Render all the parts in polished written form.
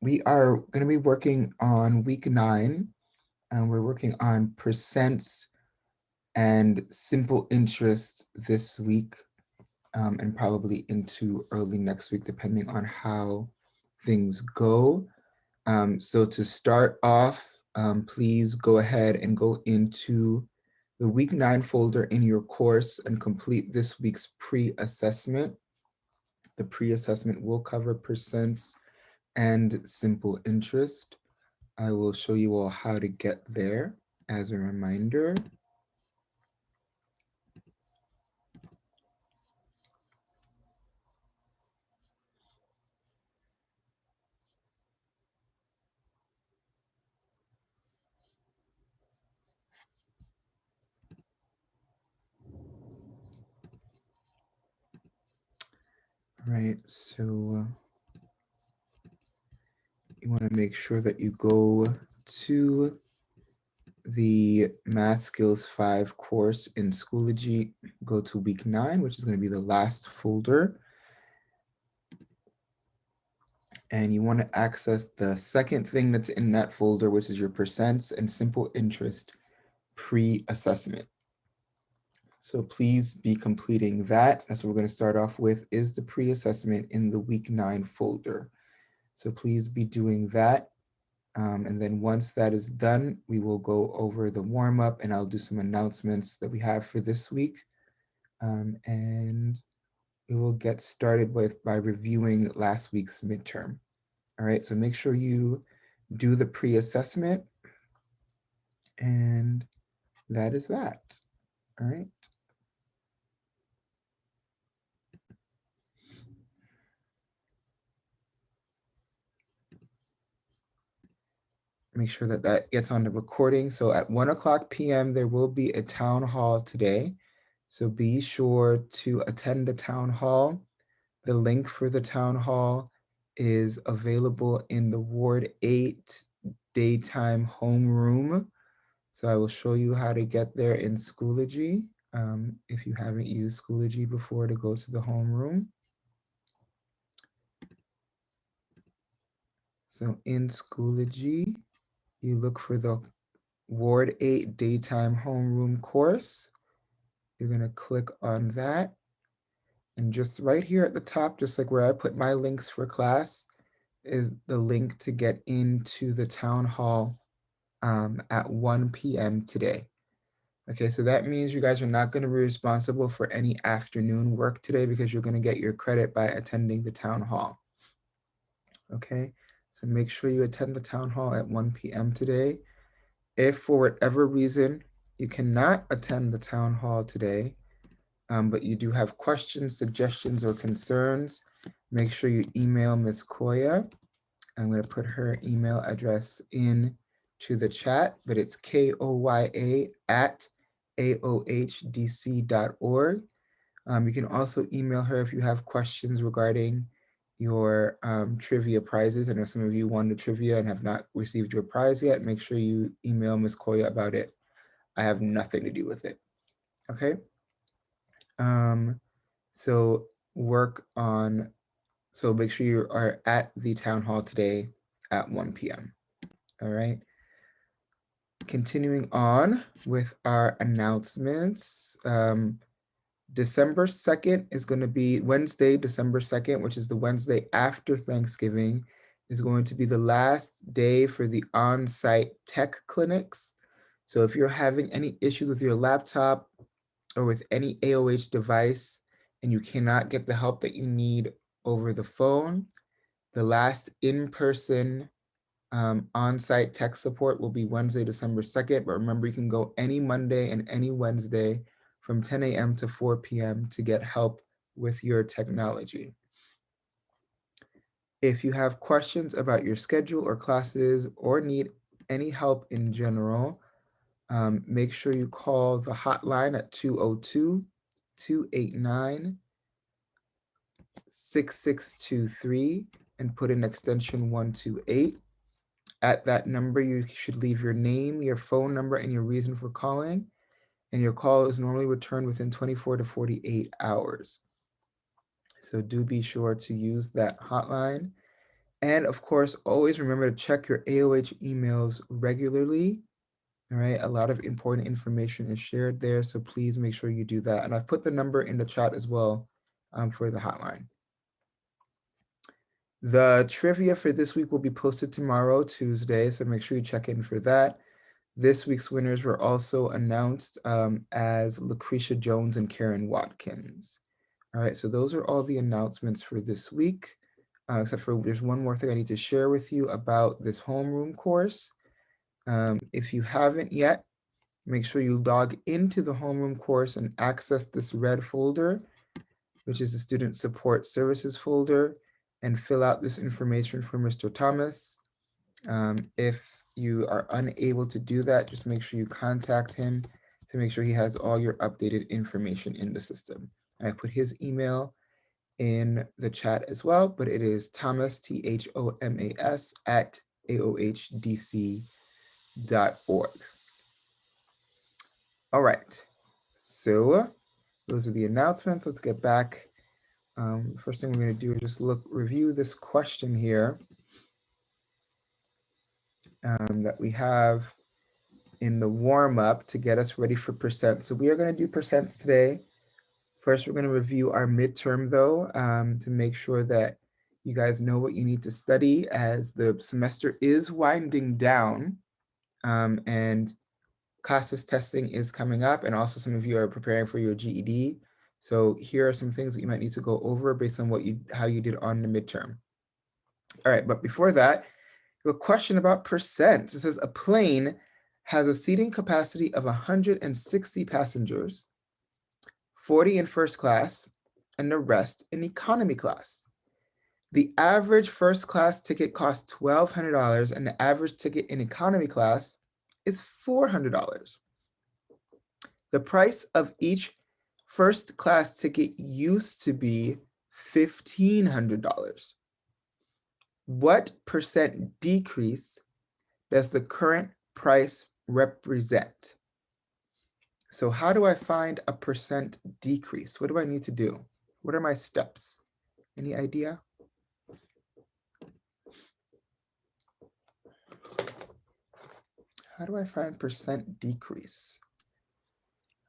We are going to be working on week 9, and we're working on percents and simple interest this week, and probably into early next week, depending on how things go. So to start off, please go ahead and go into the week 9 folder in your course and complete this week's pre-assessment. The pre-assessment will cover percents and simple interest. I will show you all how to get there as a reminder. All right, so you want to make sure that you go to the Math Skills 5 course in Schoology, go to week 9, which is going to be the last folder. And you want to access the second thing that's in that folder, which is your percents and simple interest pre-assessment. So please be completing that. That's what we're going to start off with, is the pre-assessment in the week 9 folder. So please be doing that. And then once that is done, we will go over the warm up and I'll do some announcements that we have for this week. And we will get started by reviewing last week's midterm. All right, so make sure you do the pre-assessment, and that is that. All right. Make sure that that gets on the recording. So at 1:00 p.m., there will be a town hall today. So be sure to attend the town hall. The link for the town hall is available in the Ward 8 daytime homeroom. So I will show you how to get there in Schoology, if you haven't used Schoology before, to go to the homeroom. So in Schoology, you look for the Ward 8 daytime homeroom course. You're going to click on that. And just right here at the top, just like where I put my links for class, is the link to get into the town hall at 1 p.m. today. Okay, so that means you guys are not going to be responsible for any afternoon work today because you're going to get your credit by attending the town hall. Okay, so make sure you attend the town hall at 1 p.m. today. If for whatever reason you cannot attend the town hall today, but you do have questions, suggestions, or concerns, make sure you email Ms. Koya. I'm going to put her email address in to the chat, but it's koya@aohdc.org. You can also email her if you have questions regarding your trivia prizes. I know some of you won the trivia and have not received your prize yet. Make sure you email Ms. Koya about it. I have nothing to do with it. Okay. So work on, so make sure you are at the town hall today at 1 p.m. All right. Continuing on with our announcements. December 2nd is going to be Wednesday, December 2nd, which is the Wednesday after Thanksgiving, is going to be the last day for the on-site tech clinics. So if you're having any issues with your laptop or with any AOH device and you cannot get the help that you need over the phone, the last in-person on-site tech support will be Wednesday, December 2nd. But remember, you can go any Monday and any Wednesday from 10 a.m. to 4 p.m. to get help with your technology. If you have questions about your schedule or classes or need any help in general, make sure you call the hotline at 202-289-6623 and put in extension 128. At that number, you should leave your name, your phone number, and your reason for calling. And your call is normally returned within 24 to 48 hours. So do be sure to use that hotline. And of course, always remember to check your AOH emails regularly. All right, a lot of important information is shared there, so please make sure you do that. And I've put the number in the chat as well for the hotline. The trivia for this week will be posted tomorrow, Tuesday, so make sure you check in for that. This week's winners were also announced as Lucretia Jones and Karen Watkins. All right, so those are all the announcements for this week, except for there's one more thing I need to share with you about this homeroom course. If you haven't yet, make sure you log into the homeroom course and access this red folder, which is the Student Support Services folder, and fill out this information for Mr. Thomas. If you are unable to do that, just make sure you contact him to make sure he has all your updated information in the system. I put his email in the chat as well, but it is Thomas, THOMAS, at aohdc.org. All right, so those are the announcements. Let's get back. First thing we're going to do is just review this question here that we have in the warm-up to get us ready for percent. So we are going to do percents today. First, we're going to review our midterm, though, to make sure that you guys know what you need to study as the semester is winding down and CASAS testing is coming up, and also some of you are preparing for your GED. So here are some things that you might need to go over based on how you did on the midterm. All right, but before that, a question about percent. It says a plane has a seating capacity of 160 passengers, 40 in first class, and the rest in economy class. The average first class ticket costs $1,200, and the average ticket in economy class is $400. The price of each first class ticket used to be $1,500. What percent decrease does the current price represent? So how do I find a percent decrease? What do I need to do? What are my steps? Any idea? How do I find percent decrease?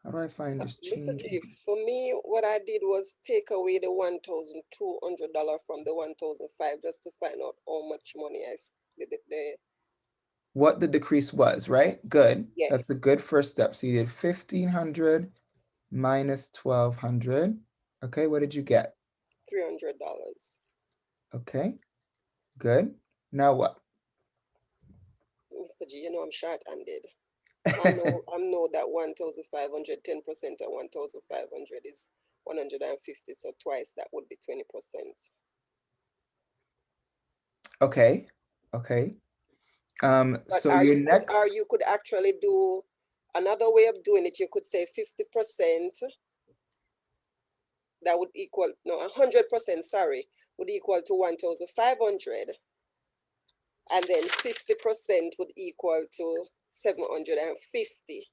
How do I find this change? Mr. G, for me, what I did was take away the $1,200 from the 1,500 just to find out how much money I did. What the decrease was, right? Good. Yes. That's the good first step. So you did 1,500 minus 1,200. Okay, what did you get? $300. Okay, good. Now what? Mr. G, you know I'm short-handed. I know that 1,500, 10% of 1,500 is 150, so twice that would be 20%. Okay, okay. So your next... Or you could actually do another way of doing it. You could say 50%, that would equal, no, 100%, sorry, would equal to 1,500. And then 50% would equal to 750.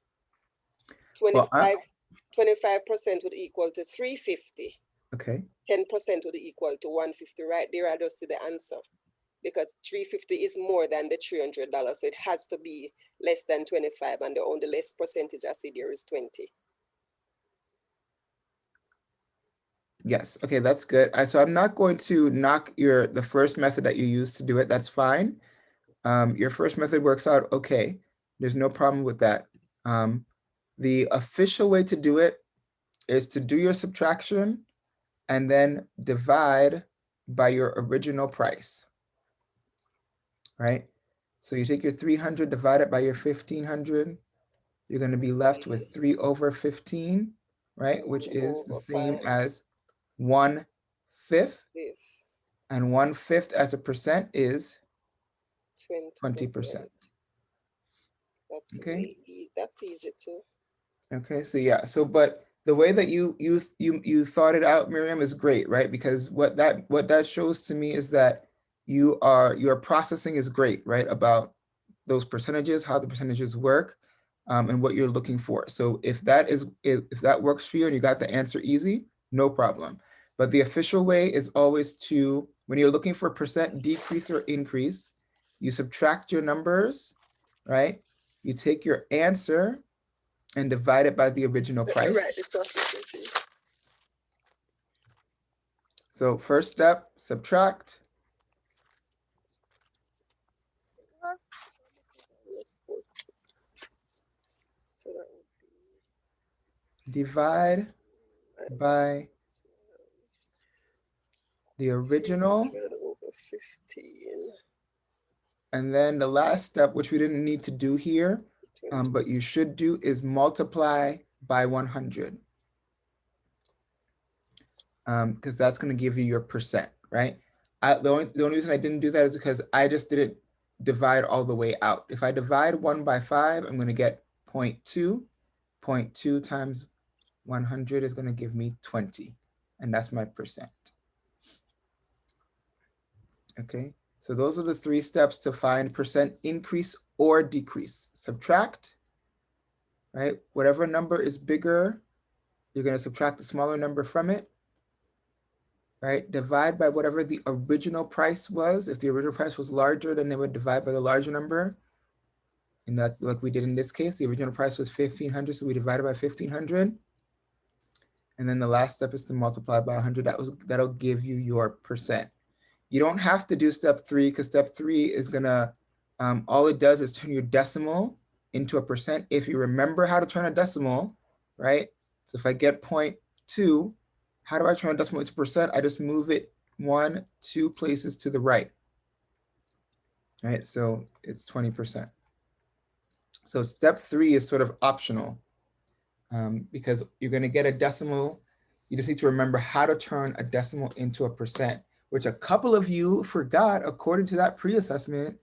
25% would equal to 350. Okay. 10% would equal to 150. Right there, I just see the answer. Because 350 is more than the $300, so it has to be less than 25, and the only less percentage I see there is 20. Yes, okay, that's good. So I'm not going to knock the first method that you used to do it. That's fine. Your first method works out okay. There's no problem with that. The official way to do it is to do your subtraction and then divide by your original price, right? So you take your 300 divided by your 1,500, you're going to be left with 3 over 15, right? Which is the same as 1/5. And 1/5 as a percent is 20%. That's okay. That's easy too. Okay, so yeah, but the way that you thought it out, Miriam, is great, right? Because what that shows to me is that your processing is great, right? About those percentages, how the percentages work, and what you're looking for. So if that works for you and you got the answer easy, no problem. But the official way is always to when you're looking for percent decrease or increase, you subtract your numbers, right? You take your answer and divide it by the original price. Right, this was the So first step, subtract. so that would Divide be by the original. 300 over 15. And then the last step, which we didn't need to do here, but you should do, is multiply by 100. Because that's going to give you your percent, right? The only reason I didn't do that is because I just didn't divide all the way out. If I divide 1 by 5, I'm going to get 0.2. 0.2 times 100 is going to give me 20. And that's my percent. Okay, so those are the 3 steps to find percent increase or decrease. Subtract, right? Whatever number is bigger, you're going to subtract the smaller number from it. Right? Divide by whatever the original price was. If the original price was larger, then they would divide by the larger number. And that, like we did in this case, the original price was 1,500, so we divided by 1,500. And then the last step is to multiply by 100. That'll give you your percent. You don't have to do step 3 because step 3 is gonna, all it does is turn your decimal into a percent. If you remember how to turn a decimal, right? So if I get 0.2, how do I turn a decimal into percent? I just move it 1, 2 places to the right. Right, so it's 20%. So step 3 is sort of optional because you're going to get a decimal. You just need to remember how to turn a decimal into a percent, which a couple of you forgot according to that pre-assessment.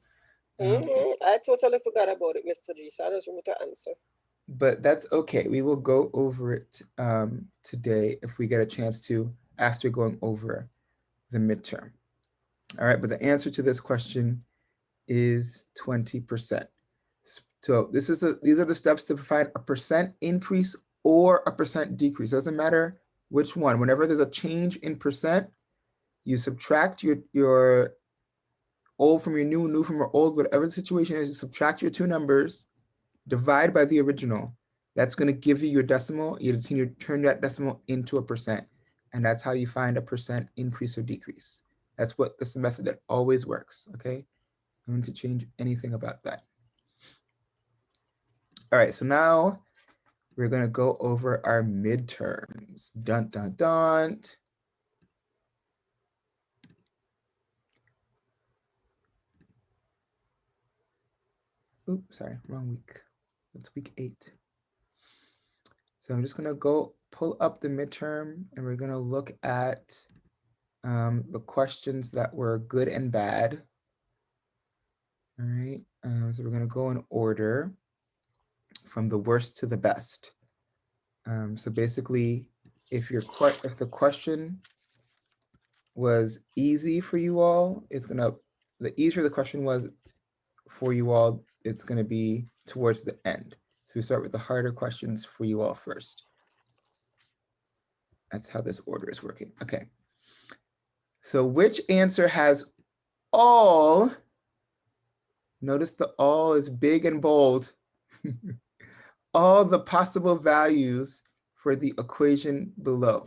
I totally forgot about it, Mr. G, so I just want to answer. But that's okay. We will go over it today if we get a chance to after going over the midterm. All right, but the answer to this question is 20%. So these are the steps to find a percent increase or a percent decrease. Doesn't matter which one. Whenever there's a change in percent, you subtract your old from your new from your old, whatever the situation is, you subtract your 2 numbers, divide by the original. That's going to give you your decimal. You just need to turn that decimal into a percent. And that's how you find a percent increase or decrease. That's what this is the method that always works, okay? I don't need to change anything about that. All right, so now we're going to go over our midterms. Dun, dun, dun. Oops, sorry, wrong week. That's week 8. So I'm just going to go pull up the midterm and we're going to look at the questions that were good and bad. All right, so we're going to go in order from the worst to the best. So basically, if the question was easy for you all, the easier the question was for you all, it's going to be towards the end. So we start with the harder questions for you all first. That's how this order is working. Okay. So which answer has all, notice the all is big and bold, all the possible values for the equation below.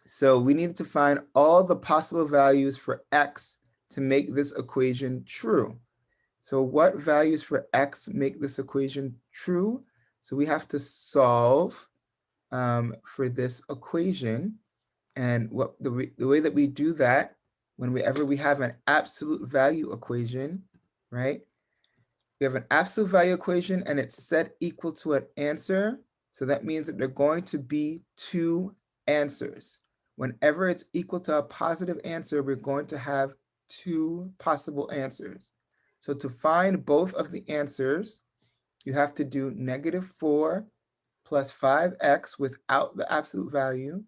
So we need to find all the possible values for x to make this equation true. So what values for x make this equation true? So we have to solve for this equation. And what the way that we do that, whenever we have an absolute value equation, right? We have an absolute value equation and it's set equal to an answer. So that means that there are going to be 2 answers. Whenever it's equal to a positive answer, we're going to have 2 possible answers. So to find both of the answers, you have to do -4 plus 5x without the absolute value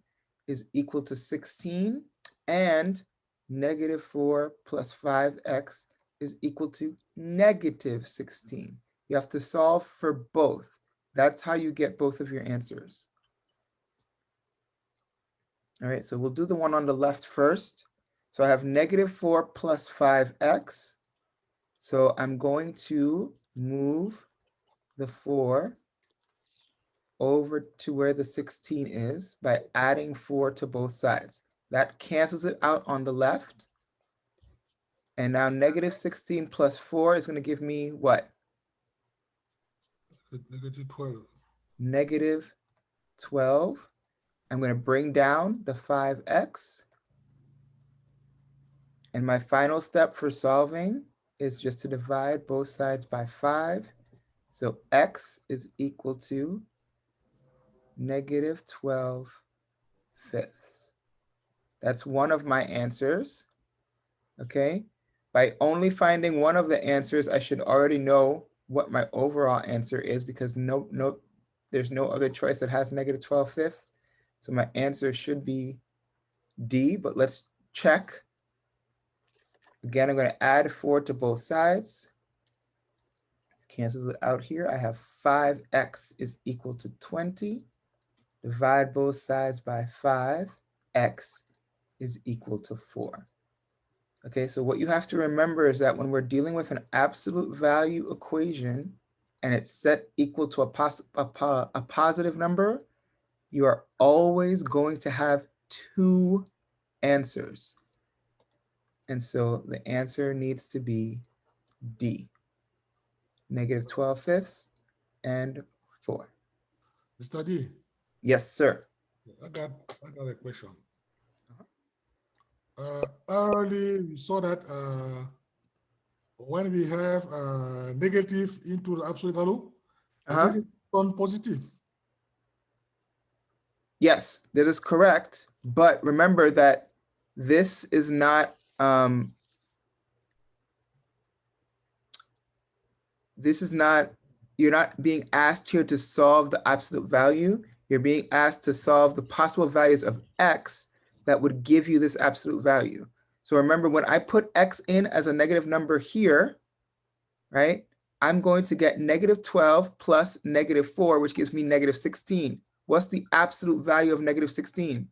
is equal to 16, and -4 plus 5x is equal to -16. You have to solve for both. That's how you get both of your answers. All right, so we'll do the one on the left first. So I have -4 plus 5x. So I'm going to move the 4 over to where the 16 is by adding 4 to both sides. That cancels it out on the left. And now -16 plus 4 is going to give me what? -12. -12. I'm going to bring down the 5x. And my final step for solving is just to divide both sides by 5. So x is equal to -12/5. That's one of my answers, okay? By only finding one of the answers, I should already know what my overall answer is because there's no other choice that has -12/5. So my answer should be D, but let's check. Again, I'm going to add 4 to both sides. Cancels it out here. I have 5x is equal to 20. Divide both sides by 5. X is equal to 4. Okay, so what you have to remember is that when we're dealing with an absolute value equation and it's set equal to a positive number, you are always going to have 2 answers. And so the answer needs to be D, -12/5 and 4. Mr. D. Yes, sir. I got a question. Early we saw that when we have negative into the absolute value, the negative turn positive. Yes, that is correct. But remember that this is not you're not being asked here to solve the absolute value. You're being asked to solve the possible values of x that would give you this absolute value. So remember, when I put x in as a negative number here, right, I'm going to get -12 plus -4, which gives me -16. What's the absolute value of -16?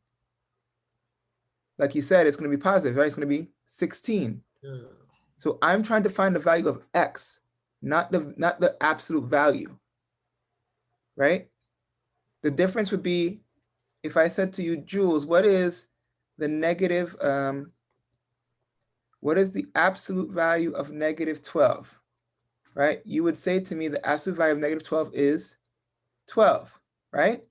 Like you said, it's going to be positive, right? It's going to be 16. Yeah. So I'm trying to find the value of x, not the absolute value, right? The difference would be if I said to you, Jules, what is the absolute value of -12, right? You would say to me the absolute value of -12 is 12, right?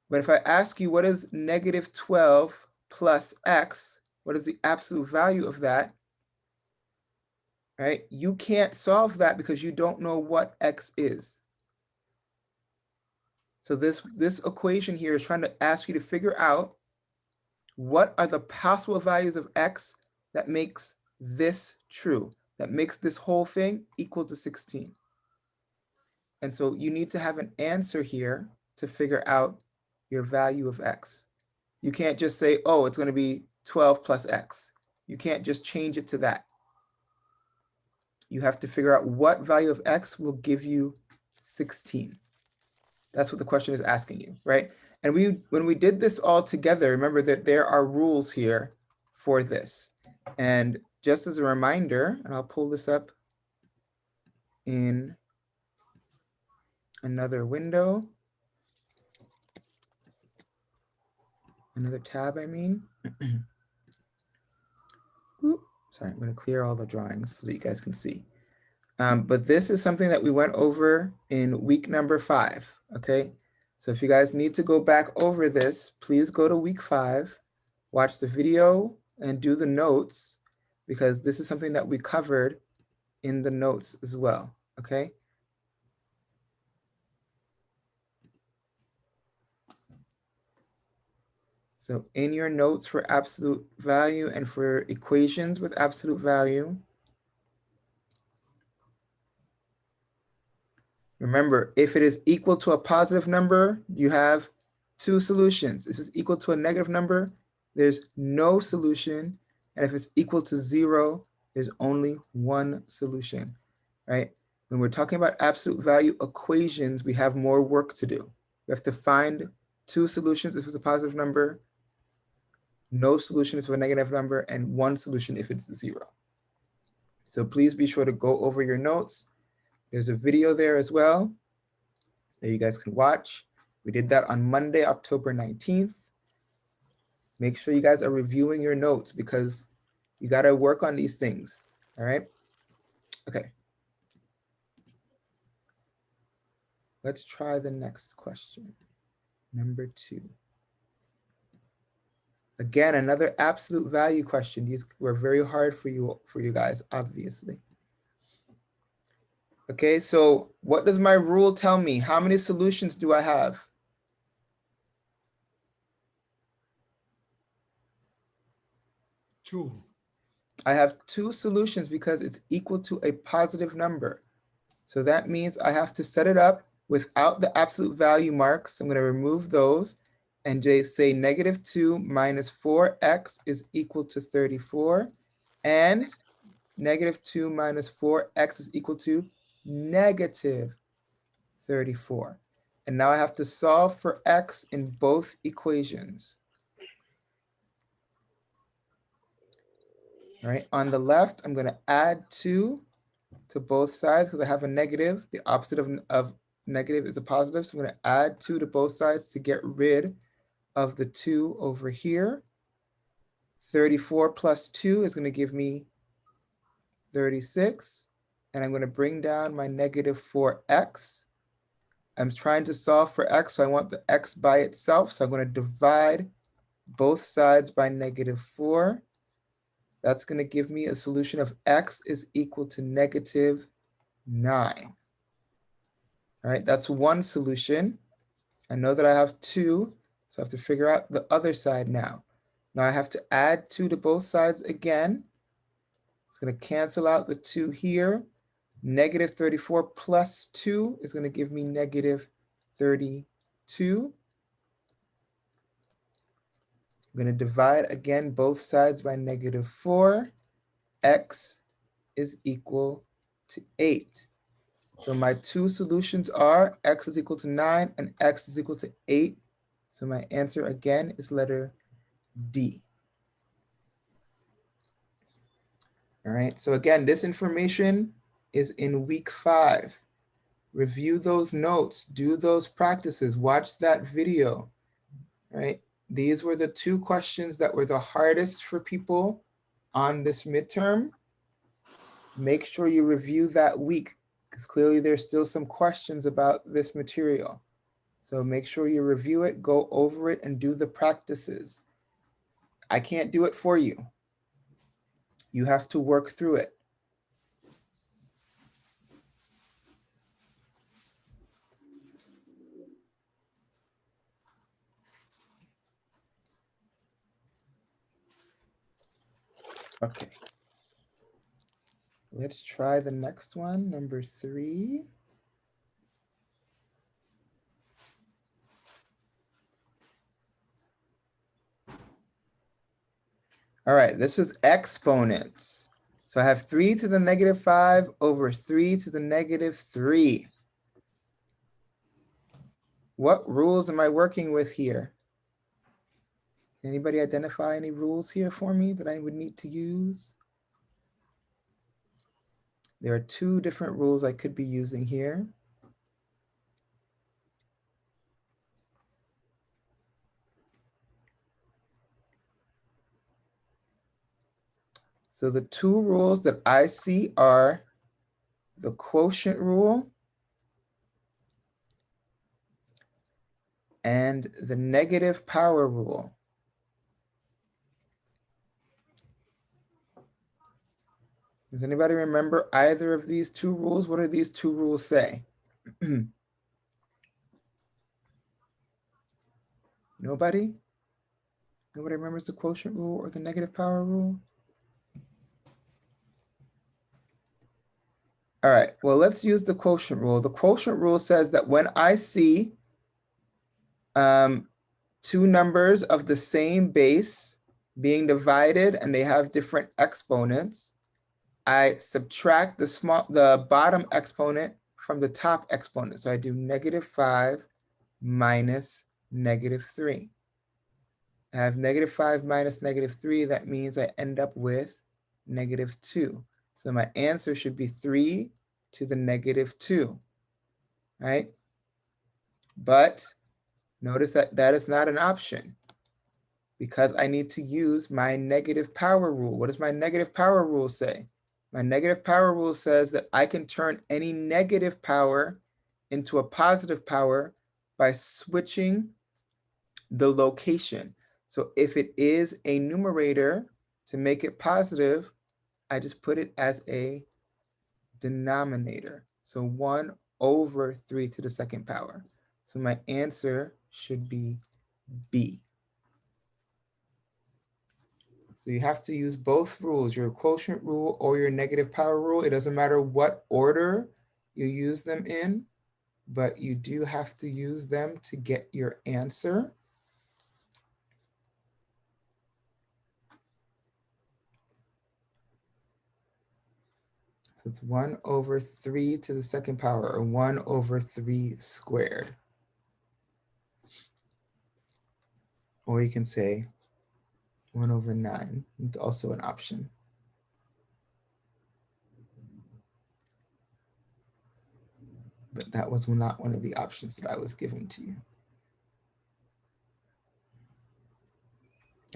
But if I ask you what is -12 plus x, what is the absolute value of that, right? You can't solve that because you don't know what x is. So this equation here is trying to ask you to figure out what are the possible values of x that makes this true, that makes this whole thing equal to 16. And so you need to have an answer here to figure out your value of x. You can't just say, oh, it's going to be 12 plus x. You can't just change it to that. You have to figure out what value of x will give you 16. That's what the question is asking you, right? And when we did this all together, remember that there are rules here for this. And just as a reminder, and I'll pull this up in another window, another tab, I mean. Sorry, I'm going to clear all the drawings so that you guys can see. But this is something that we went over in week number 5, okay? So if you guys need to go back over this, please go to week 5, watch the video and do the notes, because this is something that we covered in the notes as well, okay? So in your notes for absolute value and for equations with absolute value, remember, if it is equal to a positive number, you have 2 solutions. If it's equal to a negative number, there's no solution. And if it's equal to 0, there's only one solution, right? When we're talking about absolute value equations, we have more work to do. We have to find 2 solutions if it's a positive number, no solution is for a negative number, and 1 solution if it's 0. So please be sure to go over your notes. There's a video there as well that you guys can watch. We did that on Monday, October 19th. Make sure you guys are reviewing your notes because you got to work on these things. All right. Okay. Let's try the next question. Number 2. Again, another absolute value question. These were very hard for you guys, obviously. Okay, so what does my rule tell me? How many solutions do I have? Two. I have 2 solutions because it's equal to a positive number. So that means I have to set it up without the absolute value marks. I'm going to remove those and just say -2 minus 4x is equal to 34. And -2 minus 4x is equal to -34. And now I have to solve for x in both equations. All right, on the left, I'm going to add 2 to both sides because I have a negative. The opposite of negative is a positive. So I'm going to add 2 to both sides to get rid of the 2 over here. 34 plus 2 is going to give me 36. And I'm going to bring down my -4x. I'm trying to solve for x, so I want the x by itself. So I'm going to divide both sides by -4. That's going to give me a solution of x is equal to -9. All right, that's one solution. I know that I have 2, so I have to figure out the other side now. Now I have to add 2 to both sides again. It's going to cancel out the 2 here. -34 plus 2 is going to give me -32. I'm going to divide again both sides by -4. X is equal to 8. So my 2 solutions are x is equal to 9 and x is equal to 8. So my answer again is letter D. All right, so again, this information is in week 5. Review those notes, do those practices, watch that video, right? These were the 2 questions that were the hardest for people on this midterm. Make sure you review that week because clearly there's still some questions about this material. So make sure you review it, go over it, and do the practices. I can't do it for you. You have to work through it. Okay. Let's try the next one, number 3. All right, this was exponents. So I have 3 to the -5 over 3 to the -3. What rules am I working with here? Anybody identify any rules here for me that I would need to use? There are 2 different rules I could be using here. So the 2 rules that I see are the quotient rule and the negative power rule. Does anybody remember either of these 2 rules? What do these 2 rules say? Nobody? Nobody remembers the quotient rule or the negative power rule? All right, well, let's use the quotient rule. The quotient rule says that when I see 2 numbers of the same base being divided and they have different exponents, I subtract the bottom exponent from the top exponent. So I do -5 minus -3. I have -5 minus -3. That means I end up with -2. So my answer should be 3 to the -2, right? But notice that that is not an option because I need to use my negative power rule. What does my negative power rule say? My negative power rule says that I can turn any negative power into a positive power by switching the location. So if it is a numerator, to make it positive, I just put it as a denominator. So 1 over 3 to the second power. So my answer should be B. So you have to use both rules, your quotient rule or your negative power rule. It doesn't matter what order you use them in, but you do have to use them to get your answer. So it's 1 over 3 to the second power, or 1 over 3 squared. Or you can say 1 over 9. It's also an option. But that was not one of the options that I was giving to you.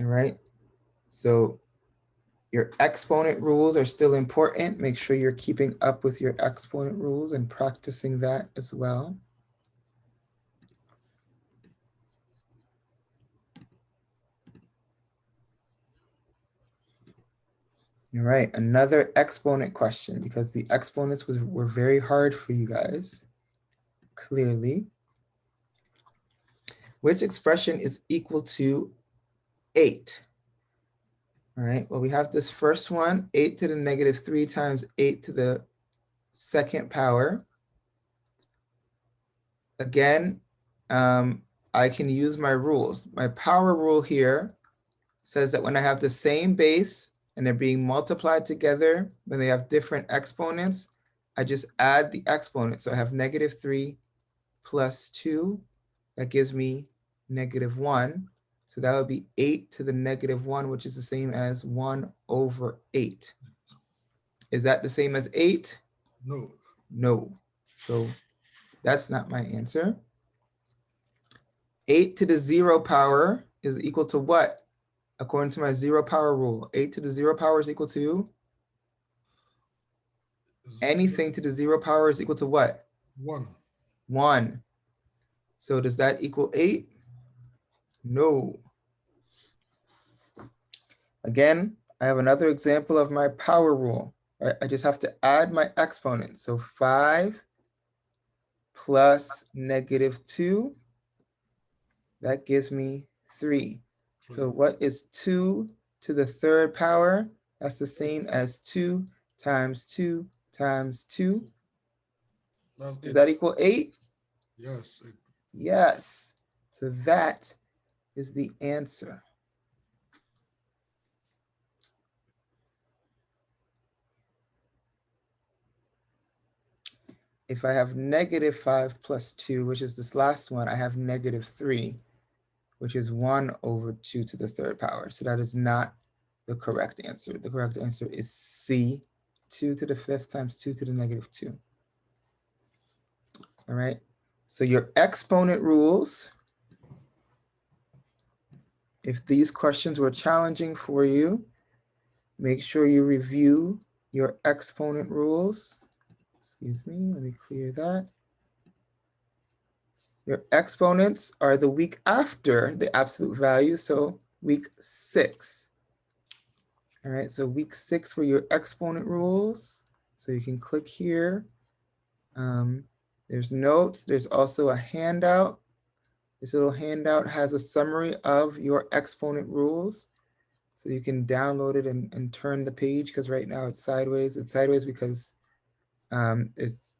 All right, so your exponent rules are still important. Make sure you're keeping up with your exponent rules and practicing that as well. All right, another exponent question, because the exponents were very hard for you guys, clearly. Which expression is equal to 8? All right, well, we have this first one, 8 to the -3 times 8 to the second power. Again, I can use my rules. My power rule here says that when I have the same base and they're being multiplied together, when they have different exponents, I just add the exponent. So I have -3 plus 2. That gives me -1. So that would be 8 to the -1, which is the same as 1 over 8. Is that the same as 8? No. No. So that's not my answer. 8 to the 0 power is equal to what? According to my 0 power rule, 8 to the 0 power is equal to? Anything to the 0 power is equal to what? 1. 1. So does that equal 8? No. Again, I have another example of my power rule. I just have to add my exponents. So 5 plus -2, that gives me 3. So what is 2 to the third power? That's the same as 2 times 2 times 2. Does that equal 8? Yes. Yes. So that is the answer. If I have -5 plus 2, which is this last one, I have -3, which is 1 over 2 to the third power. So that is not the correct answer. The correct answer is C, 2 to the 5th times 2 to the -2. All right, so your exponent rules, if these questions were challenging for you, make sure you review your exponent rules. Excuse me, let me clear that. Your exponents are the week after the absolute value, so week 6. All right, so week 6 were your exponent rules. So you can click here. There's notes. There's also a handout. This little handout has a summary of your exponent rules. So you can download it and turn the page, because right now it's sideways. It's sideways because there's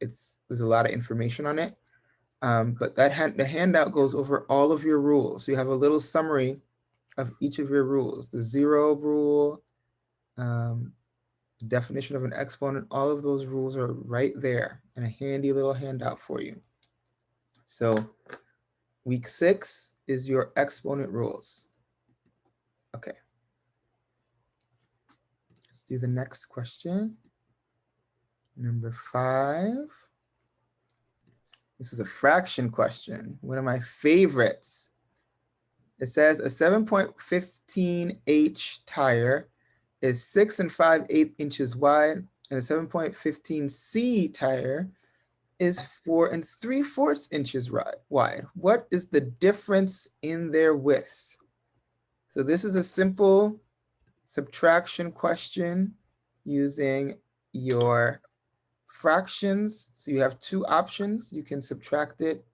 a lot of information on it. But the handout goes over all of your rules. So you have a little summary of each of your rules. The 0 rule, definition of an exponent, all of those rules are right there in a handy little handout for you. So week 6 is your exponent rules. Okay. Let's do the next question. Number 5. This is a fraction question, one of my favorites. It says a 7.15 H tire is 6 5/8 inches wide, and a 7.15 C tire is 4 3/4 inches wide. What is the difference in their widths? So this is a simple subtraction question using your fractions. So you have 2 options. You can subtract it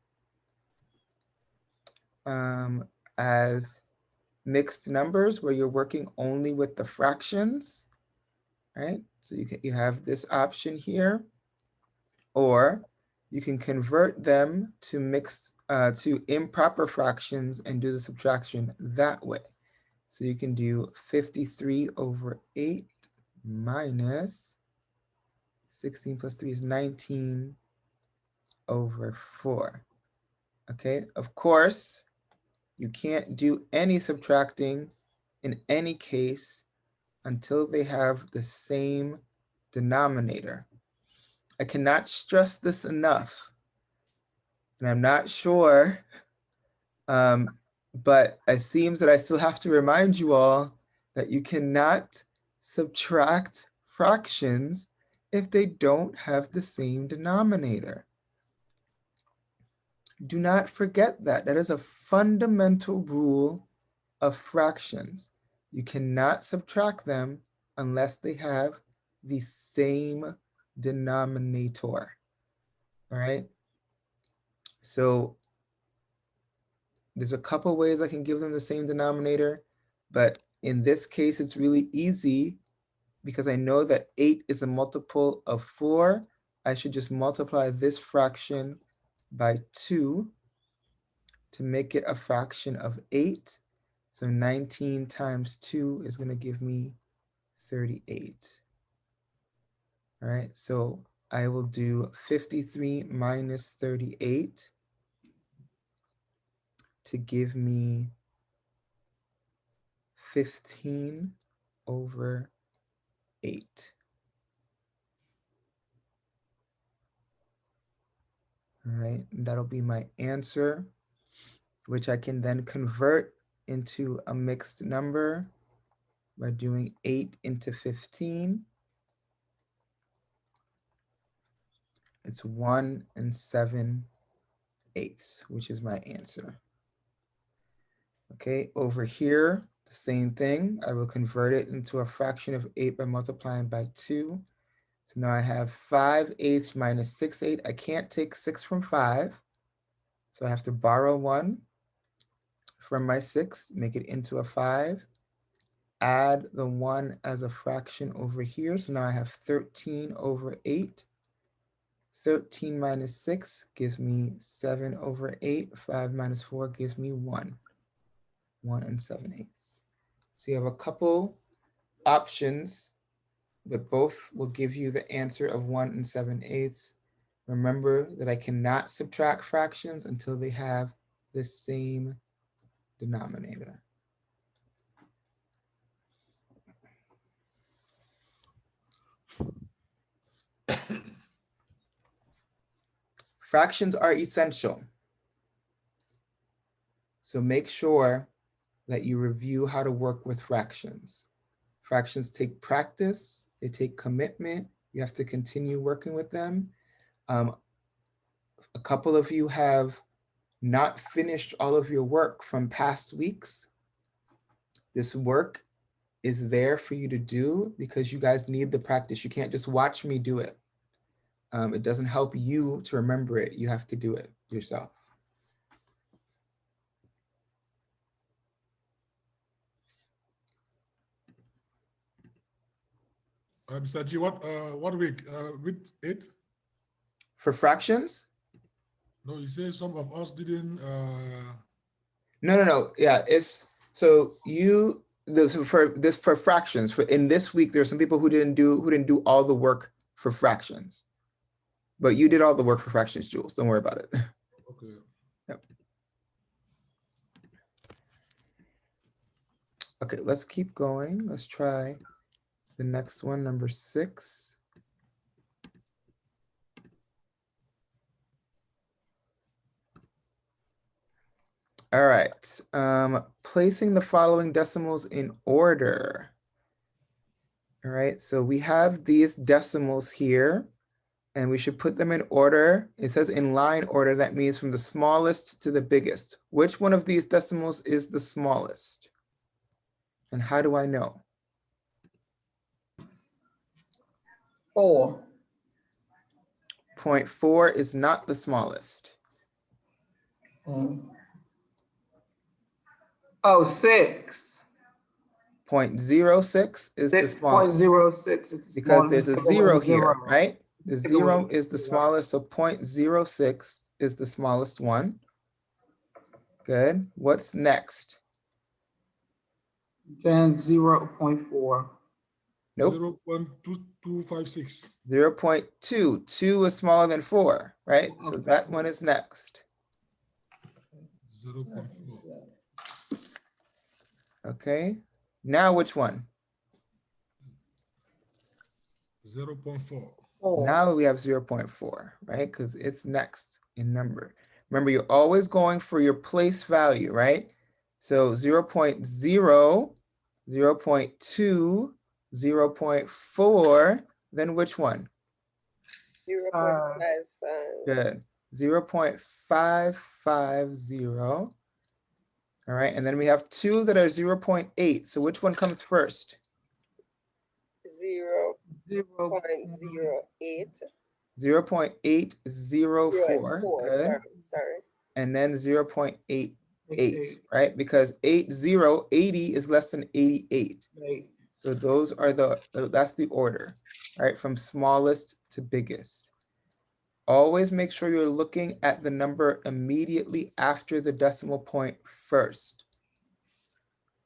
as mixed numbers where you're working only with the fractions, right? So you have this option here, or you can convert them to to improper fractions and do the subtraction that way. So you can do 53/8 minus 16 plus 3 is 19/4. Okay, of course, you can't do any subtracting in any case until they have the same denominator. I cannot stress this enough, and I'm not sure, but it seems that I still have to remind you all that you cannot subtract fractions if they don't have the same denominator. Do not forget that. That is a fundamental rule of fractions. You cannot subtract them unless they have the same denominator. All right. So there's a couple ways I can give them the same denominator, but in this case, it's really easy because I know that 8 is a multiple of 4. I should just multiply this fraction by 2 to make it a fraction of 8. So 19 times 2 is going to give me 38. All right, so I will do 53 minus 38 to give me 15/8. All right, that'll be my answer, which I can then convert into a mixed number by doing 8 into 15. It's 1 7/8, which is my answer. Okay, over here, the same thing. I will convert it into a fraction of 8 by multiplying by 2. So now I have 5/8 minus 6/8. I can't take 6 from 5. So I have to borrow 1 from my 6, make it into a 5. Add the 1 as a fraction over here. So now I have 13/8. 13 minus 6 gives me 7/8. 5 minus 4 gives me 1. 1 7/8. So you have a couple options, but both will give you the answer of 1 7/8. Remember that I cannot subtract fractions until they have the same denominator. Fractions are essential. So make sure that you review how to work with fractions. Fractions take practice, they take commitment. You have to continue working with them. A couple of you have not finished all of your work from past weeks. This work is there for you to do because you guys need the practice. You can't just watch me do it. It doesn't help you to remember it. You have to do it yourself. Mr. G, what week? With 8? For fractions? No, you say some of us didn't. No. Yeah, it's so for fractions. In this week, there are some people who didn't do all the work for fractions, but you did all the work for fractions, Jules. Don't worry about it. Okay. Yep. Okay, let's keep going. Let's try the next one, number 6. All right, placing the following decimals in order. All right, so we have these decimals here, and we should put them in order. It says in line order, that means from the smallest to the biggest. Which one of these decimals is the smallest? And how do I know? 4. 0.4 is not the smallest. Oh, 6. 0.06 is the smallest. 6.06 is the Because smallest. there's a Take away 0 the here, 0. right? The Take 0 away is the the 0. smallest, so 0.06 is the smallest one. Good. What's next? Then 0.4. Nope. 0.2256. 0.2. 2 is smaller than 4, right? So Okay. that one is next. 0.4. Okay. Now which one? 0.4. 4. Now we have 0.4, right? Because it's next in number. Remember, you're always going for your place value, right? So 0.0, 0.2, 0.4, then which one? 0.55. Good. 0.550. All right, and then we have 2 that are 0.8. So which one comes first? 0.08. 0.804. Good. Sorry. And then 0.88, right? Because 80 is less than 88. So those are that's the order, right? From smallest to biggest. Always make sure you're looking at the number immediately after the decimal point first.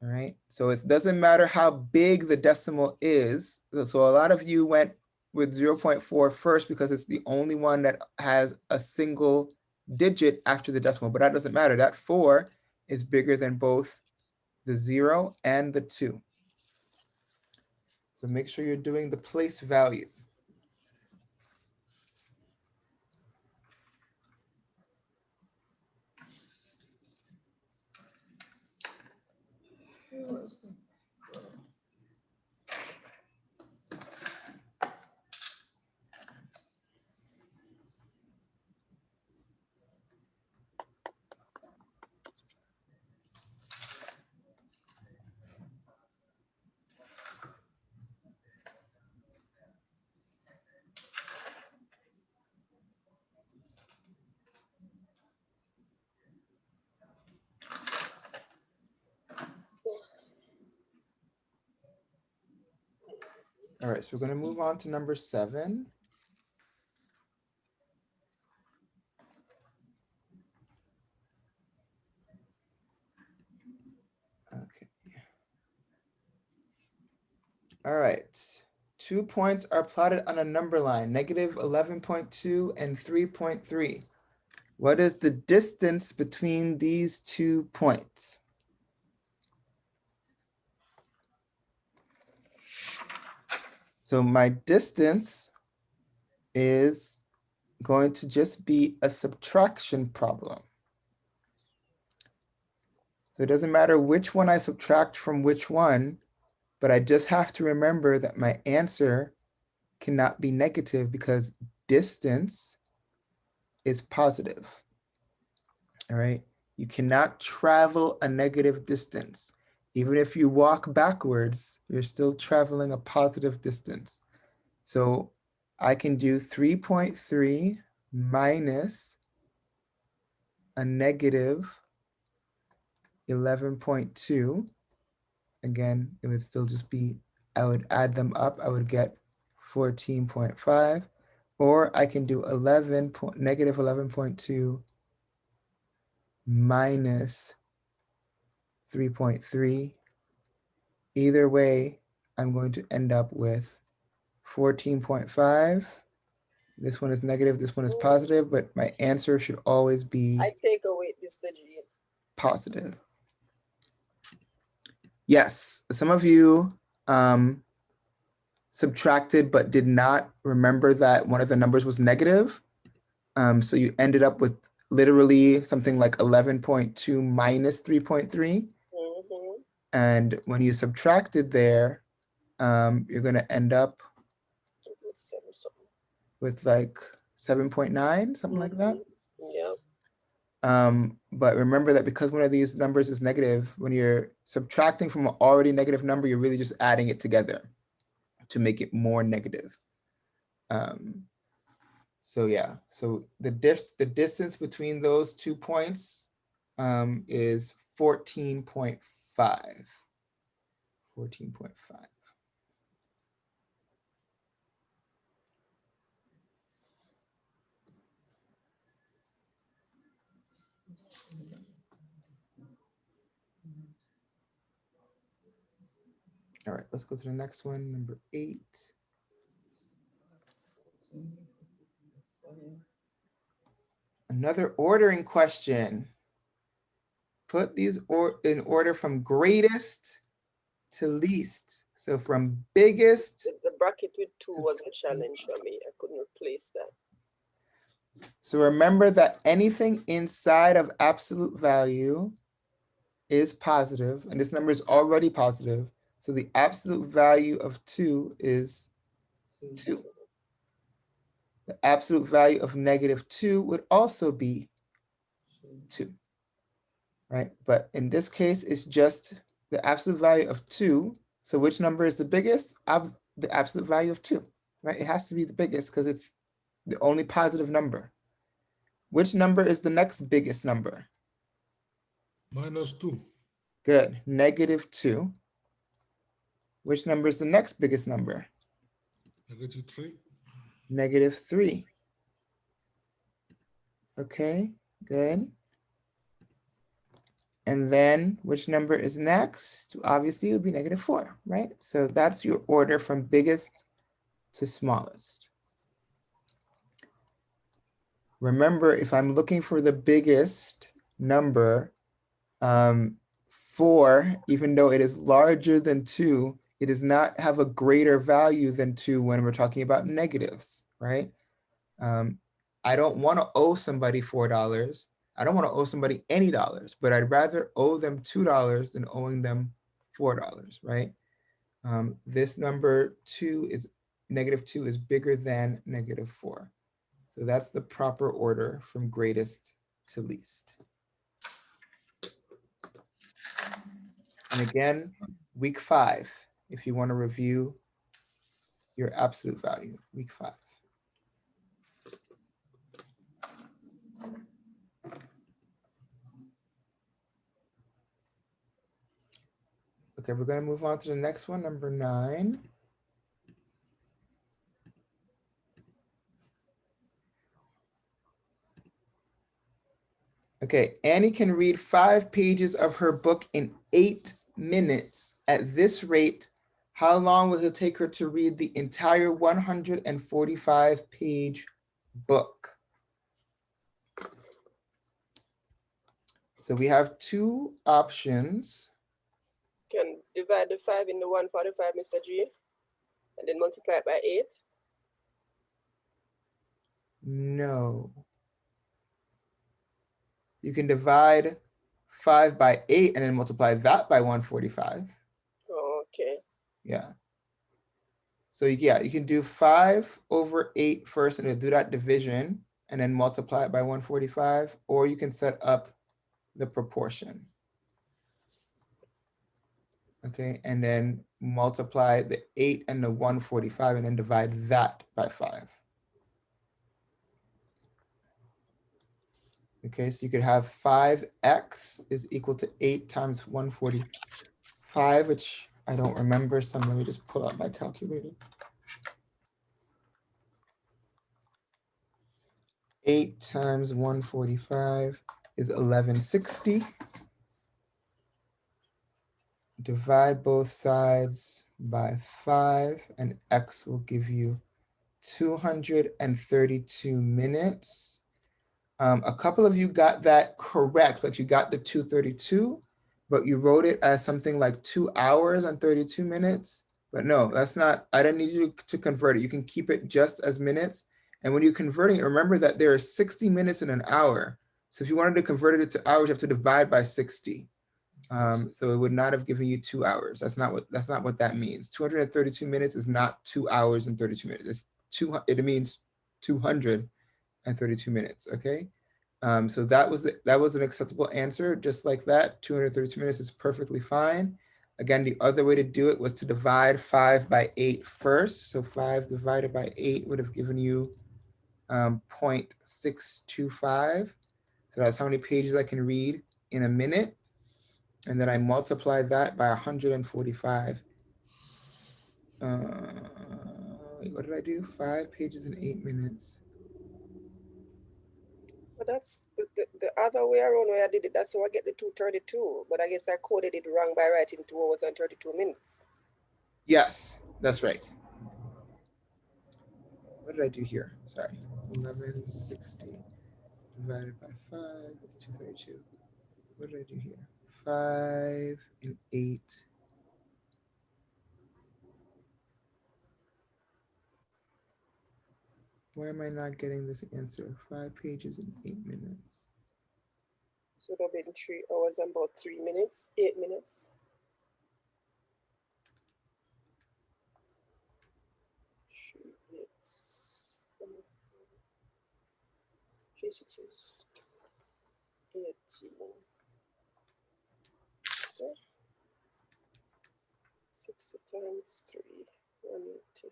All right, so it doesn't matter how big the decimal is. So a lot of you went with 0.4 first because it's the only one that has a single digit after the decimal, but that doesn't matter. That 4 is bigger than both the 0 and the 2. So make sure you're doing the place value. All right, so we're going to move on to number 7. Okay. All right. 2 points are plotted on a number line, negative 11.2 and 3.3. What is the distance between these 2 points? So my distance is going to just be a subtraction problem. So it doesn't matter which one I subtract from which one, but I just have to remember that my answer cannot be negative because distance is positive. All right, you cannot travel a negative distance. Even if you walk backwards, you're still traveling a positive distance. So I can do 3.3 minus a negative 11.2. Again, it would still just be, I would add them up, I would get 14.5, or I can do negative 11.2 minus 3.3. Either way, I'm going to end up with 14.5. This one is negative, this one is positive, but my answer should always be I take away Mr. G. positive. Yes, some of you subtracted but did not remember that one of the numbers was negative. So you ended up with literally something like 11.2 minus 3.3. And when you subtracted there, you're going to end up with like 7.9, something like that. Yeah. But remember that because one of these numbers is negative, when you're subtracting from an already negative number, you're really just adding it together to make it more negative. So yeah, so the distance between those 2 points is 14.5. 14.5. All right, let's go to the next one, number 8. Another ordering question. Put these in order from greatest to least. So from biggest. The bracket with 2 was a challenge for me. I couldn't replace that. So remember that anything inside of absolute value is positive, and this number is already positive. So the absolute value of 2 is 2. The absolute value of -2 would also be 2, right? But in this case, it's just the absolute value of 2. So which number is the biggest? The absolute value of 2, right? It has to be the biggest because it's the only positive number. Which number is the next biggest number? -2. Good, -2. Which number is the next biggest number? -3. -3. Okay, good. And then which number is next? Obviously, it would be -4, right? So that's your order from biggest to smallest. Remember, if I'm looking for the biggest number, 4, even though it is larger than 2, it does not have a greater value than 2 when we're talking about negatives, right? I don't want to owe somebody $4. I don't want to owe somebody any dollars, but I'd rather owe them $2 than owing them $4, right? This number 2 is -2 is bigger than -4. So that's the proper order from greatest to least. And again, week 5, if you want to review your absolute value, week 5. Okay, we're going to move on to the next one, number 9. Okay, Annie can read 5 pages of her book in 8 minutes. At this rate, how long will it take her to read the entire 145-page book? So we have 2 options. Can divide the 5 into 145, Mr. G, and then multiply it by 8? No. You can divide 5 by 8 and then multiply that by 145. Oh, okay. Yeah. So yeah, you can do 5 over 8 first and then do that division and then multiply it by 145, or you can set up the proportion. Okay, and then multiply the 8 and the 145 and then divide that by 5. Okay, so you could have 5x is equal to 8 times 145, which I don't remember, so let me just pull out my calculator. 8 times 145 is 1160. Divide both sides by 5, and x will give you 232 minutes. A couple of you got that correct, like you got the 232, but you wrote it as something like 2 hours and 32 minutes. But no, that's not, I don't need you to convert it. You can keep it just as minutes. And when you're converting it, remember that there are 60 minutes in an hour. So if you wanted to convert it to hours, you have to divide by 60. So it would not have given you 2 hours. That's not what that means. 232 minutes is not 2 hours and 32 minutes. It means 232 minutes, okay? So that was an acceptable answer, just like that. 232 minutes is perfectly fine. Again, the other way to do it was to divide 5 by 8 first. So 5 divided by 8 would have given you 0.625. So that's how many pages I can read in a minute. And then I multiply that by 145. Wait, what did I do? 5 pages in 8 minutes. But that's the other way around where I did it. That's how I get the 232. But I guess I coded it wrong by writing 2 hours and 32 minutes. Yes, that's right. What did I do here? Sorry. 1160 divided by 5 is 232. What did I do here? 5 and 8. Why am I not getting this answer? 5 pages in 8 minutes. So that'll be 3 hours and about 3 minutes, 8 minutes. 3 6 18. So 60 times 3, 180.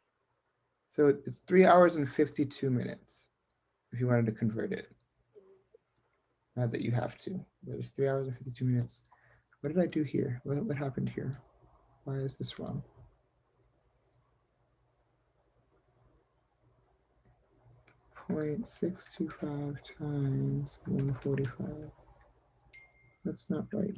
So it's 3 hours and 52 minutes if you wanted to convert it. Not that you have to, but it's 3 hours and 52 minutes. What did I do here? What happened here? Why is this wrong? .625 times 145. That's not right.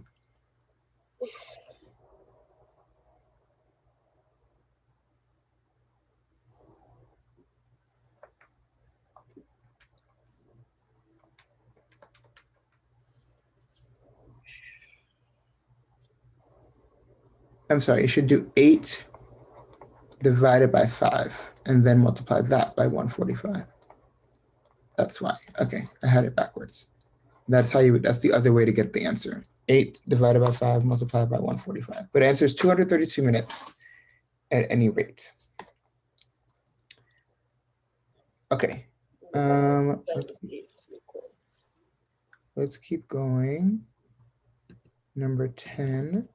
I'm sorry, you should do 8 divided by 5 and then multiply that by 145. That's why. Okay, I had it backwards. That's the other way to get the answer. 8 divided by 5 multiplied by 145. But the answer is 232 minutes at any rate. Okay. Let's keep going. Number 10.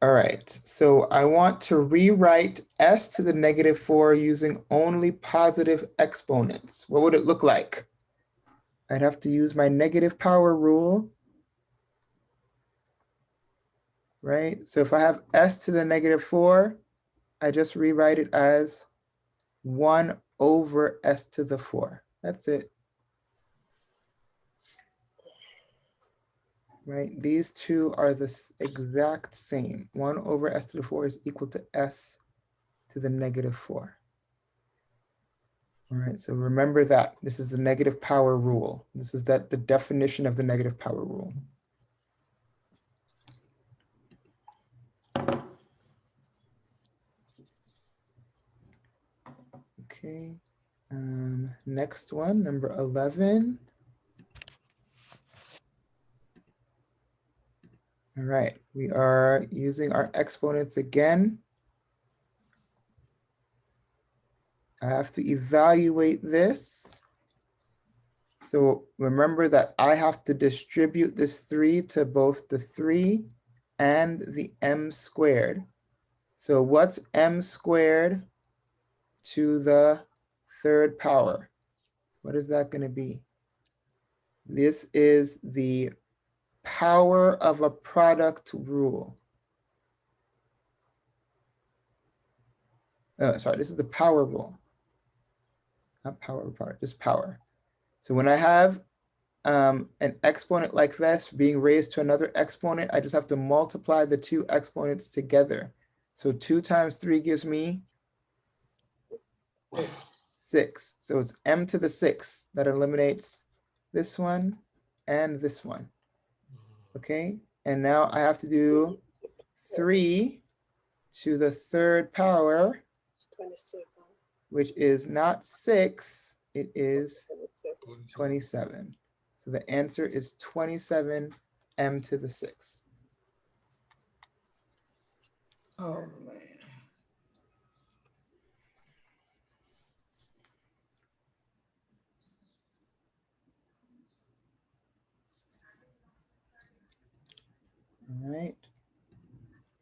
All right, so I want to rewrite s to the -4 using only positive exponents. What would it look like? I'd have to use my negative power rule, right? So if I have s to the -4, I just rewrite it as 1 over s to the 4. That's it. Right, these two are the exact same. 1 over s to the 4 is equal to s to the -4. All right, so remember that. This is the negative power rule. This is the definition of the negative power rule. Okay, next one, number 11. All right, we are using our exponents again. I have to evaluate this. So remember that I have to distribute this 3 to both the 3 and the m squared. So what's m squared to the 3rd power? What is that going to be? This is the power of a product rule. Oh, sorry, this is the power rule. Not power of a product, just power. So when I have an exponent like this being raised to another exponent, I just have to multiply the 2 exponents together. So 2 times 3 gives me 6. So it's m to the 6. That eliminates this one and this one. Okay, and now I have to do 3 to the 3rd power, 27. which is not 6, it is 27. 27. So the answer is 27 m to the 6. Oh, man. All right.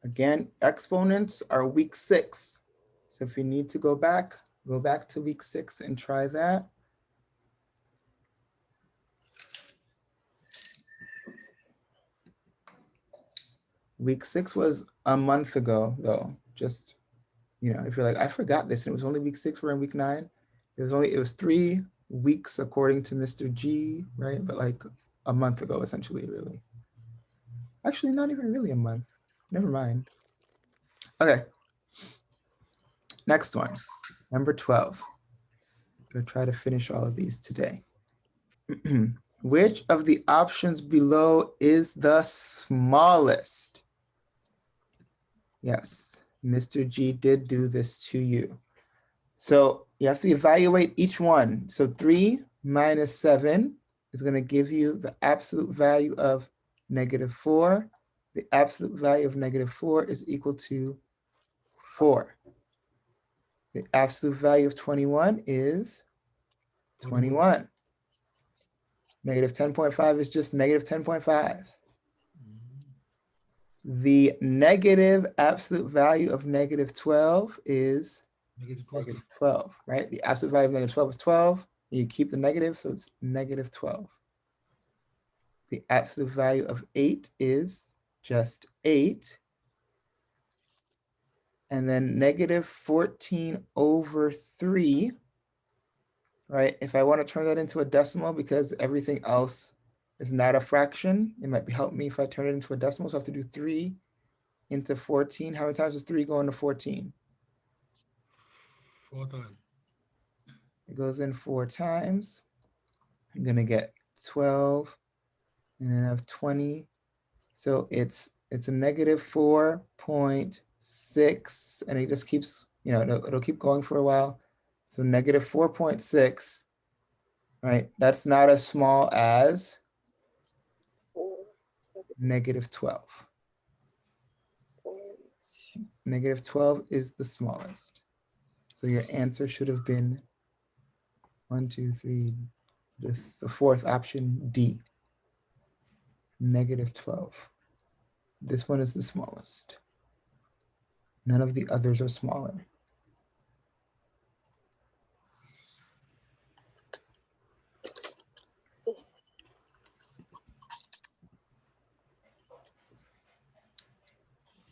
Again, exponents are week 6. So if you need to go back to week 6 and try that. Week 6 was a month ago, though. Just, you know, if you're like, I forgot this, and it was only week 6, we're in week 9. It was 3 weeks according to Mr. G, right? But like a month ago, essentially, really. Actually, not even really a month. Never mind. Okay. Next one, number 12. I'm gonna try to finish all of these today. Which of the options below is the smallest? Yes, Mr. G did do this to you. So you have to evaluate each one. So 3 minus 7 is going to give you the absolute value of -4. The absolute value of -4 is equal to 4. The absolute value of 21 is 21. -10.5 is just -10.5. The negative absolute value of -12 is -12, right? The absolute value of -12 is 12. You keep the negative, so it's -12. The absolute value of 8 is just 8. And then -14 over 3, right? If I want to turn that into a decimal because everything else is not a fraction, it might help me if I turn it into a decimal. So I have to do 3 into 14. How many times does 3 go into 14? 4 times. It goes in 4 times. I'm going to get 12 and then I have 20. So it's a -4.6 and it just keeps, you know, it'll keep going for a while. So -4.6, right? That's not as small as -12. -12 is the smallest. So your answer should have been 1, 2, 3, the 4th option, D, -12. This one is the smallest. None of the others are smaller.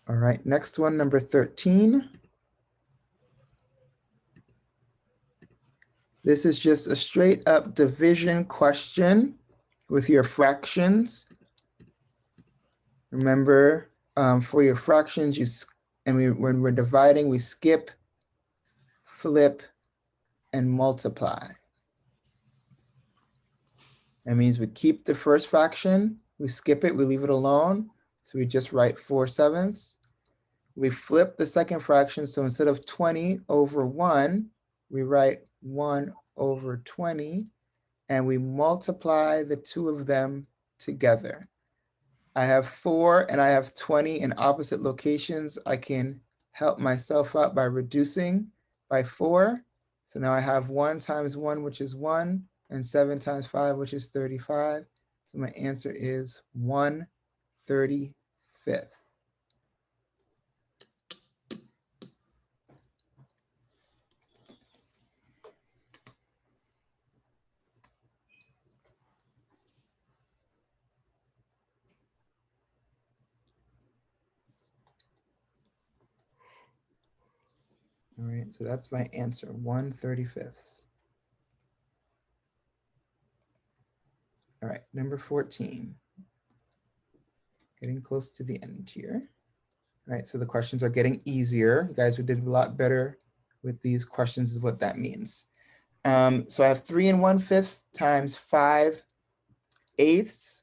All right, next one, number 13. This is just a straight up division question with your fractions. Remember, for your fractions, when we're dividing, we skip, flip, and multiply. That means we keep the first fraction, we skip it, we leave it alone. So we just write 4/7. We flip the second fraction. So instead of 20 over 1, we write 1 over 20. And we multiply the two of them together. I have 4 and I have 20 in opposite locations. I can help myself out by reducing by 4. So now I have 1 times 1, which is 1, and 7 times 5, which is 35. So my answer is 1/35. All right, so that's my answer, 1/35. All right, number 14. Getting close to the end here. All right, so the questions are getting easier. You guys who did a lot better with these questions is what that means. So I have 3 1/5 times 5/8.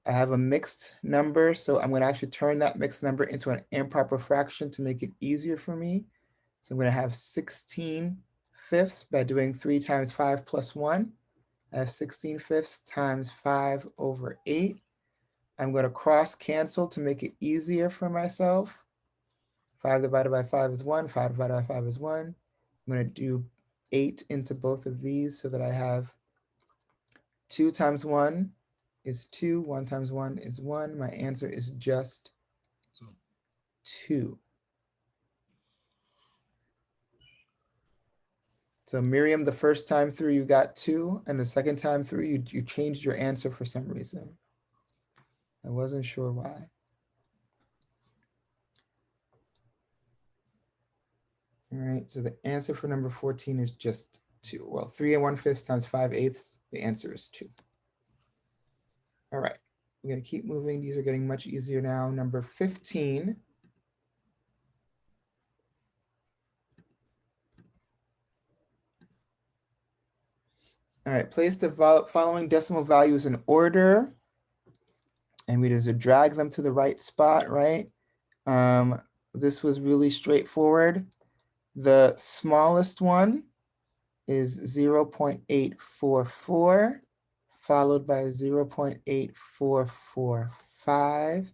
I have a mixed number, so I'm going to actually turn that mixed number into an improper fraction to make it easier for me. So I'm going to have 16/5 by doing 3 times 5 plus 1. I have 16/5 times 5/8. I'm going to cross cancel to make it easier for myself. 5 divided by 5 is 1. 5 divided by 5 is 1. I'm going to do 8 into both of these so that I have 2 times 1 is 2. 1 times 1 is 1. My answer is just 2. So Miriam, the first time through you got 2, and the second time through you changed your answer for some reason. I wasn't sure why. All right, so the answer for number 14 is just 2. Well, 3 1/5 times 5/8, the answer is 2. All right, we're going to keep moving. These are getting much easier now. Number 15. All right, place the following decimal values in order. And we just drag them to the right spot, right? This was really straightforward. The smallest one is 0.844, followed by 0.8445.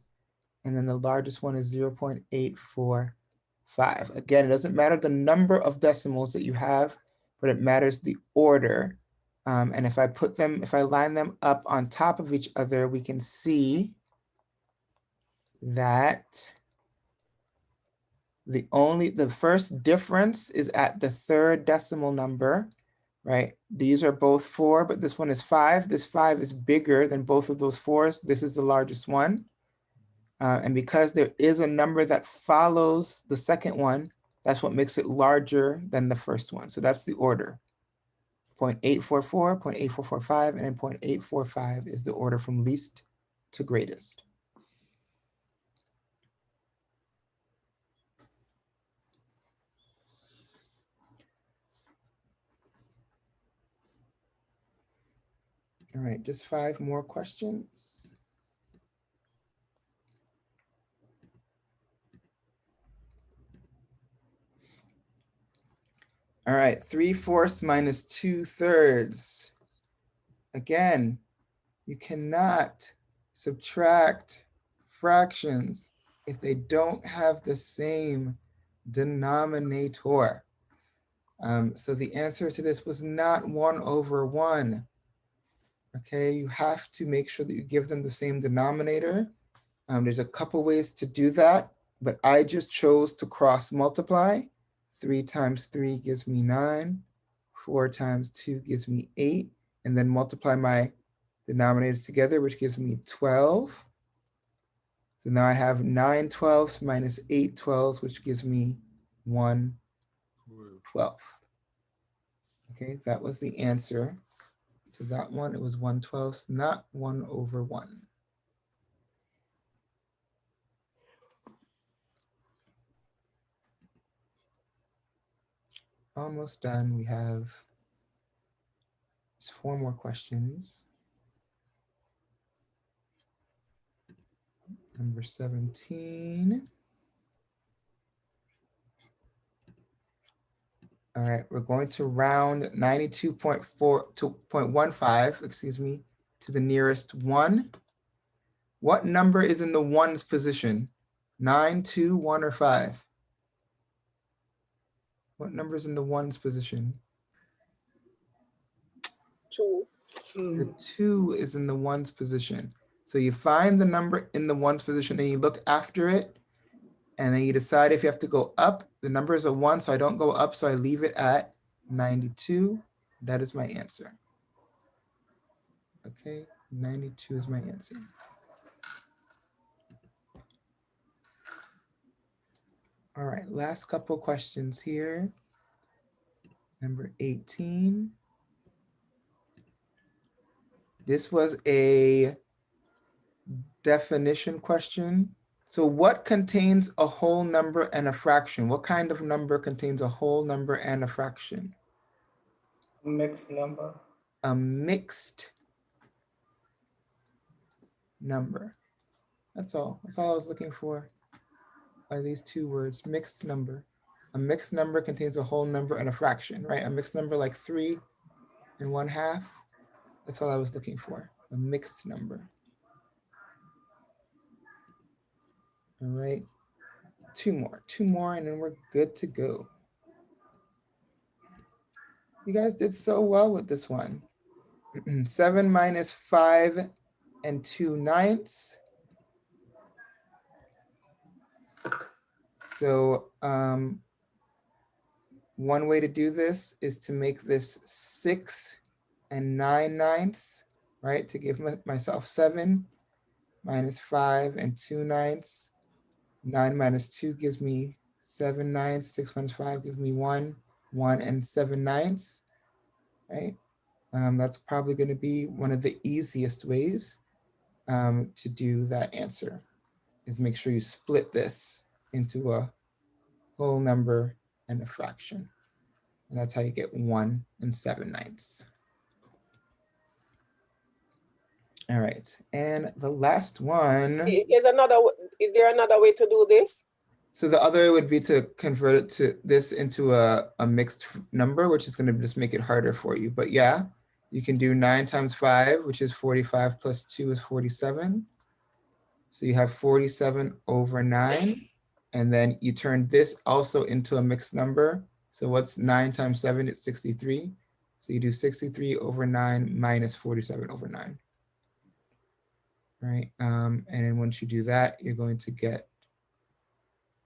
And then the largest one is 0.845. Again, it doesn't matter the number of decimals that you have, but it matters the order. And if I line them up on top of each other, we can see that the first difference is at the third decimal number, right? These are both 4, but this one is 5. This 5 is bigger than both of those 4s. This is the largest one. And because there is a number that follows the second one, that's what makes it larger than the first one. So that's the order. 0.844, 0.8445, and then 0.845 is the order from least to greatest. All right, just 5 more questions. All right, 3/4 minus 2/3. Again, you cannot subtract fractions if they don't have the same denominator. So the answer to this was not 1/1. Okay, you have to make sure that you give them the same denominator. There's a couple ways to do that, but I just chose to cross multiply. 3 times 3 gives me 9. 4 times 2 gives me 8. And then multiply my denominators together, which gives me 12. So now I have 9 12ths minus 8 12ths, which gives me 1 12th. Okay, that was the answer to that one. It was 1 12th, not 1/1. Almost done. We have just 4 more questions. Number 17. All right, we're going to round 92.4 to 0.15, excuse me, to the nearest 1. What number is in the ones position? 9, 2, 1, or 5? What number is in the ones position? 2. The 2 is in the ones position. So you find the number in the ones position and you look after it, and then you decide if you have to go up. The number is a 1, so I don't go up, so I leave it at 92. That is my answer. Okay, 92 is my answer. All right, last couple questions here. Number 18. This was a definition question. So what contains a whole number and a fraction? What kind of number contains a whole number and a fraction? Mixed number. A mixed number. That's all. That's all I was looking for. Are these two words, mixed number. A mixed number contains a whole number and a fraction, right? A mixed number like 3 1/2. That's all I was looking for, a mixed number. All right, two more, and then we're good to go. You guys did so well with this one. 7 minus 5 2/9. So one way to do this is to make this 6 9/9, right? To give myself 7 minus 5 2/9. 9 minus 2 gives me 7/9. 6 minus 5 gives me 1 7/9, right? That's probably going to be one of the easiest ways to do that answer, is make sure you split this into a whole number and a fraction. And that's how you get 1 7/9. All right, and the last one. Is there another way to do this? So the other would be to convert it to this into a mixed number, which is going to just make it harder for you. But yeah, you can do 9 times 5, which is 45, plus 2 is 47. So you have 47 over 9. And then you turn this also into a mixed number. So what's 9 times 7? It's 63. So you do 63 over 9 minus 47 over 9. Right, and then once you do that, you're going to get,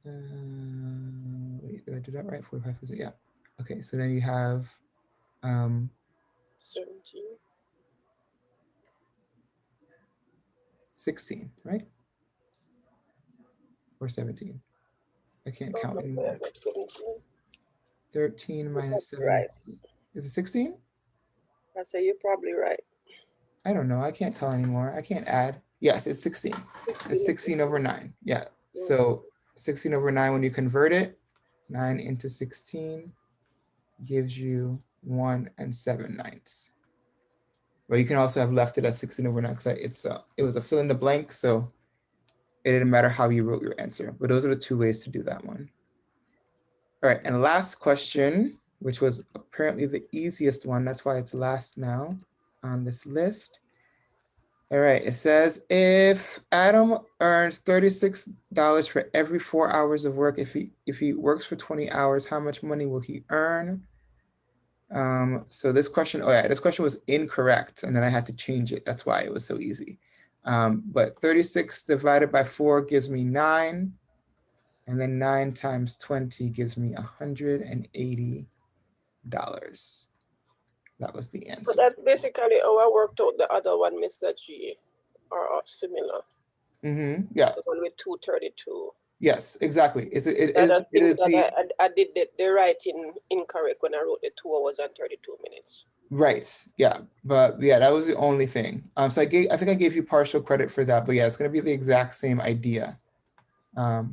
wait, did I do that right? 45, is it? Yeah. Okay, so then you have 17. 16, right? Or 17. I can't count anymore. 13 minus 7. Right. Is it 16? I say you're probably right. I don't know. I can't tell anymore. I can't add. Yes, it's 16. It's 16 over 9. Yeah. So 16 over 9, when you convert it, 9 into 16 gives you 1 7/9. But you can also have left it as 16 over 9 because it was a fill in the blank. So it didn't matter how you wrote your answer. But those are the two ways to do that one. All right. And last question, which was apparently the easiest one. That's why it's last now on this list. All right, it says if Adam earns $36 for every 4 hours of work, if he works for 20 hours, how much money will he earn? So this question, this question was incorrect, and then I had to change it. That's why it was so easy. But 36 divided by 4 gives me 9, and then 9 times 20 gives me $180. That was the answer. But that's basically how I worked out the other one, Mr. G, or similar. Yeah. The one with 232. Yes, exactly. I did the writing incorrect when I wrote the 2 hours and 32 minutes. Right. Yeah. But yeah, that was the only thing. So I think I gave you partial credit for that. But yeah, it's going to be the exact same idea. Right.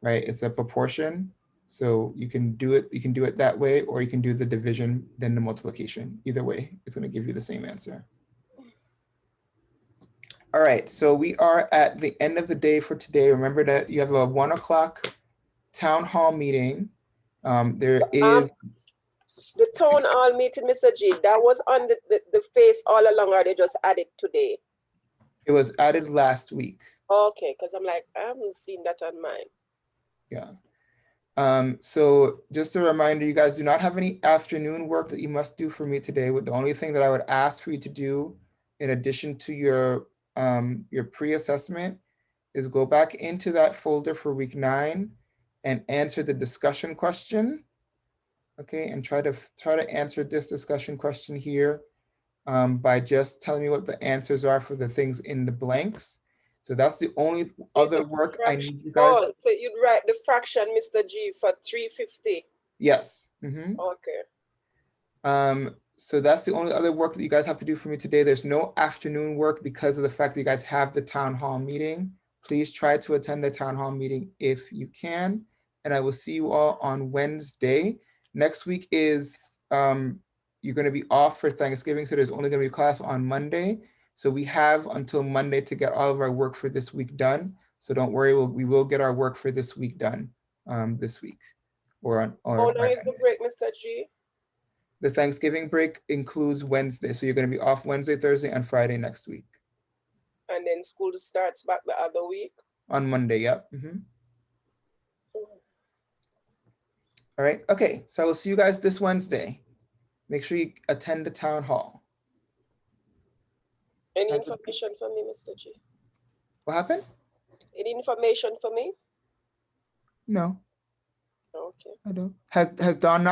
It's a proportion. So you can do it that way, or you can do the division, then the multiplication. Either way, it's going to give you the same answer. All right, so we are at the end of the day for today. Remember that you have a 1 o'clock town hall meeting. There is the town hall meeting, Mr. G, that was on the face all along, or they just added today? It was added last week. Okay, because I'm like, I haven't seen that on mine. Yeah. So just a reminder, you guys do not have any afternoon work that you must do for me today. The only thing that I would ask for you to do, in addition to your pre-assessment, is go back into that folder for week 9 and answer the discussion question. Okay, and try to answer this discussion question here by just telling me what the answers are for the things in the blanks. So that's the only other work I need you guys. Oh, so you'd write the fraction, Mr. G, for 350. Yes. Okay. So that's the only other work that you guys have to do for me today. There's no afternoon work because of the fact that you guys have the town hall meeting. Please try to attend the town hall meeting if you can. And I will see you all on Wednesday. Next week is you're going to be off for Thanksgiving, so there's only going to be a class on Monday. So we have until Monday to get all of our work for this week done. So don't worry, we will get our work for this week done this week. Or How long is the break, Mr. G? The Thanksgiving break includes Wednesday. So you're going to be off Wednesday, Thursday, and Friday next week. And then school starts back the other week? On Monday, yep. Mm-hmm. All right, okay. So I will see you guys this Wednesday. Make sure you attend the town hall. Any information for me, Mr. G? What happened? Any information for me? No. Okay. I don't. Has Dawn not